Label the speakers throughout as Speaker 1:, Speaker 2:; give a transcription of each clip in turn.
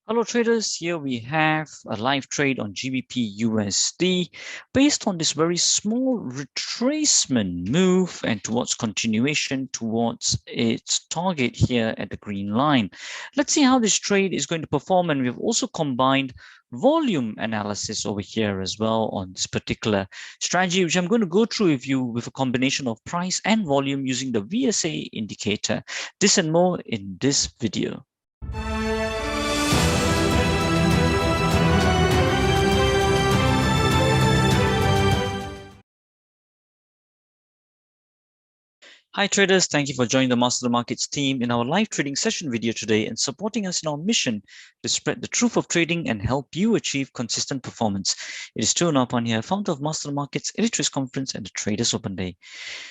Speaker 1: Hello traders, here we have a live trade on GBP USD based on this very small retracement move and towards continuation towards its target here at the green line. Let's see how this trade is going to perform, and we've also combined volume analysis over here as well on this particular strategy, which I'm going to go through with you with a combination of price and volume using the VSA indicator. This and more in this video. Hi traders, thank you for joining the Master the Markets team in our live trading session video today and supporting us in our mission to spread the truth of trading and help you achieve consistent performance. It is Stu Napan here, founder of Master the Markets, Editor's Conference and the Traders Open Day.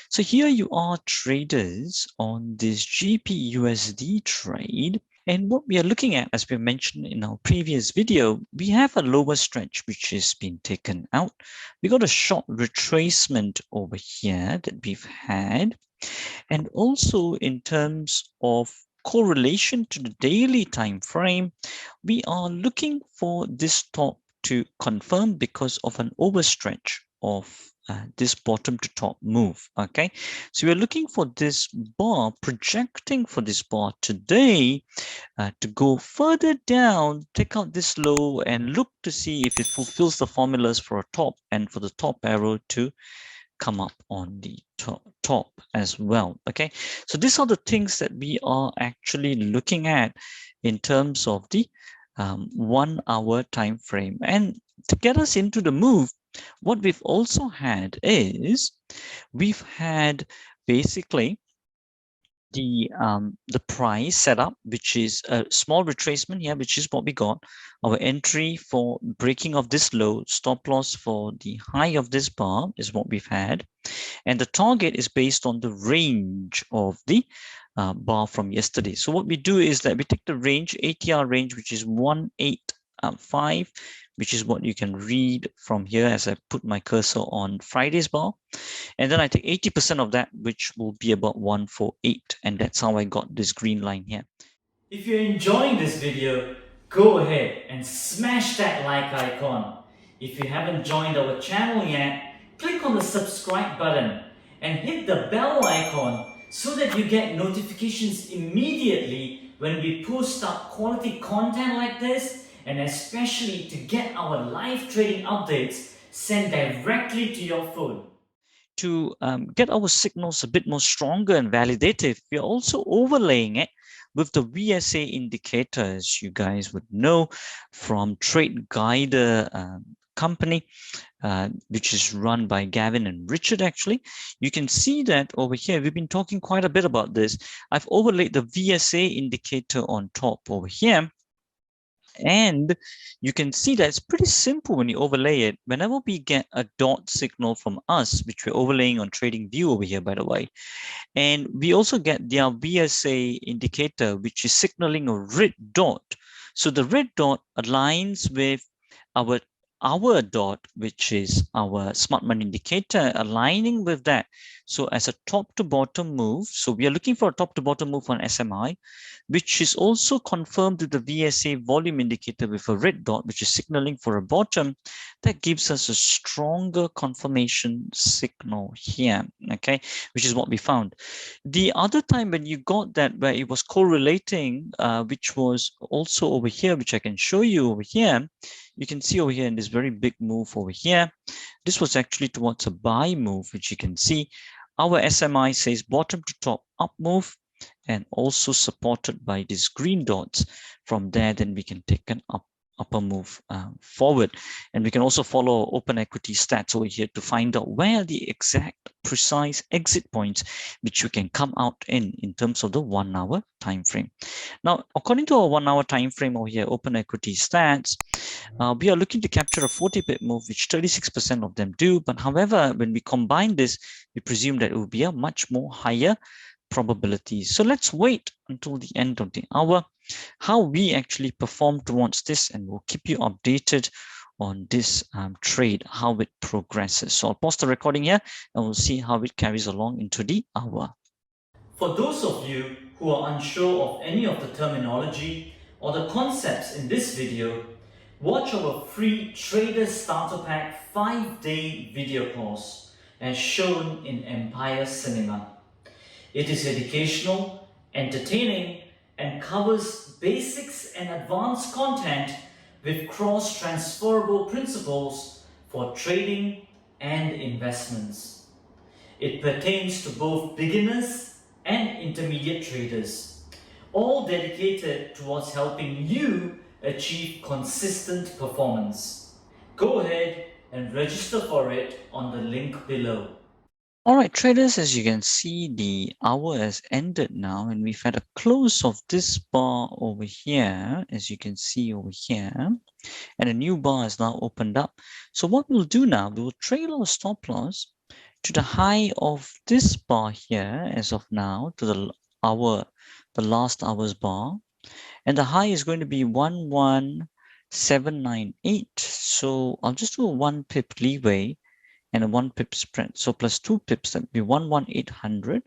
Speaker 1: So here you are traders on this GBP/USD trade. And what we are looking at, as we mentioned in our previous video, we have a lower stretch which has been taken out. We got a short retracement over here that we've had. And also in terms of correlation to the daily time frame, we are looking for this top to confirm because of an overstretch of this bottom to top move. Okay, so we're looking for this bar, projecting for this bar today to go further down, take out this low and look to see if it fulfills the formulas for a top and for the top arrow to come up on the top as well. Okay, so these are the things that we are actually looking at in terms of the 1 hour time frame. And to get us into the move, what we've also had is we've had basically the price setup, which is a small retracement here, which is what we got. Our entry for breaking of this low, stop loss for the high of this bar is what we've had. And the target is based on the range of the bar from yesterday. So what we do is that we take the range, ATR range, which is 185, which is what you can read from here as I put my cursor on Friday's bar. And then I take 80% of that, which will be about 148. And that's how I got this green line here.
Speaker 2: If you're enjoying this video, go ahead and smash that like icon. If you haven't joined our channel yet, click on the subscribe button and hit the bell icon so that you get notifications immediately when we post up quality content like this, and especially to get our live trading updates sent directly to your phone.
Speaker 1: To get our signals a bit more stronger and validative, we are also overlaying it with the VSA indicator, as you guys would know from Trade Guider company, which is run by Gavin and Richard. Actually, you can see that over here, we've been talking quite a bit about this. I've overlaid the VSA indicator on top over here. And you can see that it's pretty simple when you overlay it. Whenever we get a dot signal from us, which we're overlaying on TradingView over here, by the way, and we also get their VSA indicator, which is signaling a red dot. So the red dot aligns with our dot, which is our smart money indicator, aligning with that. So as a top to bottom move, so we are looking for a top to bottom move on SMI, which is also confirmed with the VSA volume indicator with a red dot, which is signaling for a bottom. That gives us a stronger confirmation signal here, okay, which is what we found. The other time when you got that where it was correlating, which was also over here, which I can show you over here, you can see over here in this very big move over here, this was actually towards a buy move, which you can see. Our SMI says bottom to top up move and also supported by these green dots. From there, then we can take an upper move forward. And we can also follow open equity stats over here to find out where the exact precise exit points which you can come out in terms of the 1 hour time frame. Now, according to our 1 hour time frame over here, open equity stats, we are looking to capture a 40 pip move, which 36% of them do. But however, when we combine this, we presume that it will be a much more higher probability. So let's wait until the end of the hour, how we actually perform towards this, and we'll keep you updated on this trade, how it progresses. So I'll pause the recording here and we'll see how it carries along into the hour.
Speaker 2: For those of you who are unsure of any of the terminology or the concepts in this video, watch our free Trader Starter Pack 5-day video course as shown in Empire Cinema. It is educational, entertaining, and covers basics and advanced content with cross-transferable principles for trading and investments. It pertains to both beginners and intermediate traders, all dedicated towards helping you achieve consistent performance. Go ahead and register for it on the link below.
Speaker 1: All right, traders, as you can see, the hour has ended now, and we've had a close of this bar over here, as you can see over here, and a new bar has now opened up. So what we'll do now, we will trail our stop loss to the high of this bar here, as of now, to the last hour's bar, and the high is going to be 11798. So I'll just do a 1 pip leeway and a 1 pip spread. So plus 2 pips, that would be 11800.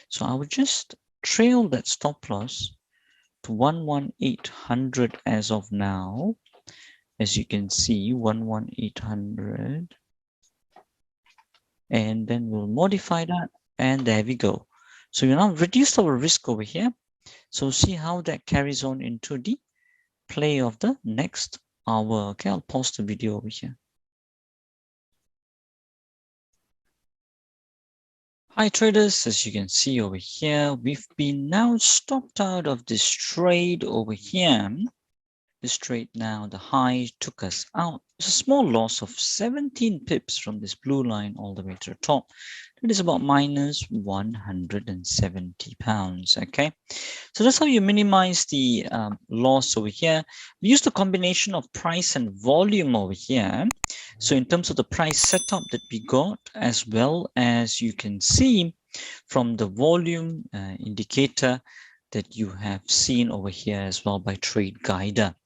Speaker 1: So I would just trail that stop loss to 11800 as of now. As you can see, 11800. And then we'll modify that, and there we go. So we now reduced our risk over here. So see how that carries on into the play of the next hour. Okay, I'll pause the video over here. Hi traders, as you can see over here, we've been now stopped out of this trade over here. This trade now, the high took us out. It's a small loss of 17 pips from this blue line all the way to the top. It is about minus 170 pounds. Okay, so that's how you minimize the loss over here. We used a combination of price and volume over here. So in terms of the price setup that we got, as well as you can see from the volume indicator that you have seen over here as well by Trade Guider.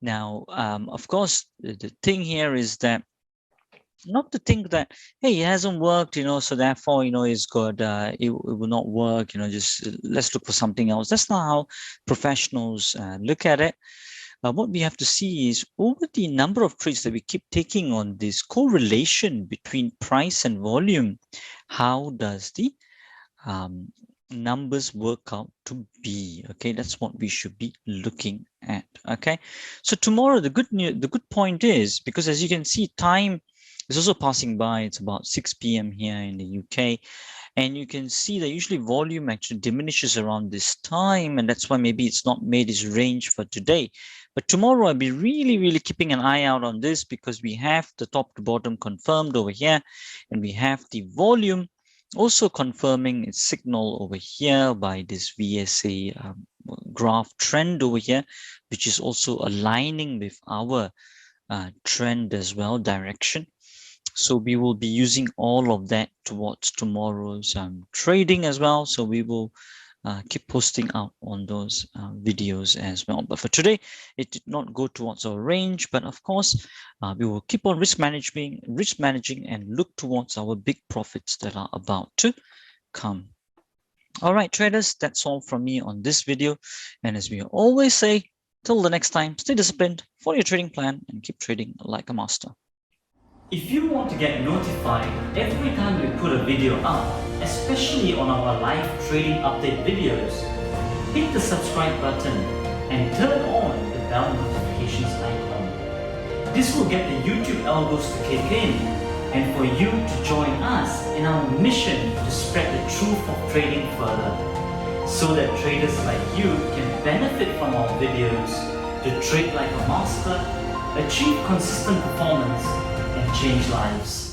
Speaker 1: Now, of course, the thing here is that not to think that, hey, it hasn't worked, so therefore, it's good, it will not work, just let's look for something else. That's not how professionals look at it. What we have to see is over the number of trades that we keep taking on this correlation between price and volume, how does the numbers work out to be? Okay, that's what we should be looking at. Okay, so tomorrow the good point is, because as you can see, time is also passing by. It's about 6 p.m. here in the UK, and you can see that usually volume actually diminishes around this time, and that's why maybe it's not made its range for today. But tomorrow I'll be really keeping an eye out on this, because we have the top to bottom confirmed over here, and we have the volume also confirming its signal over here by this VSA graph trend over here, which is also aligning with our trend as well, direction. So we will be using all of that towards tomorrow's trading as well. So we will keep posting out on those videos as well. But for today, it did not go towards our range. But of course, we will keep on risk managing and look towards our big profits that are about to come. All right, traders, that's all from me on this video. And as we always say, till the next time, stay disciplined, follow your trading plan, and keep trading like a master.
Speaker 2: If you want to get notified every time we put a video up, especially on our live trading update videos, hit the subscribe button and turn on the bell notifications icon. This will get the YouTube algos to kick in and for you to join us in our mission to spread the truth of trading further, so that traders like you can benefit from our videos to trade like a master, achieve consistent performance, and change lives.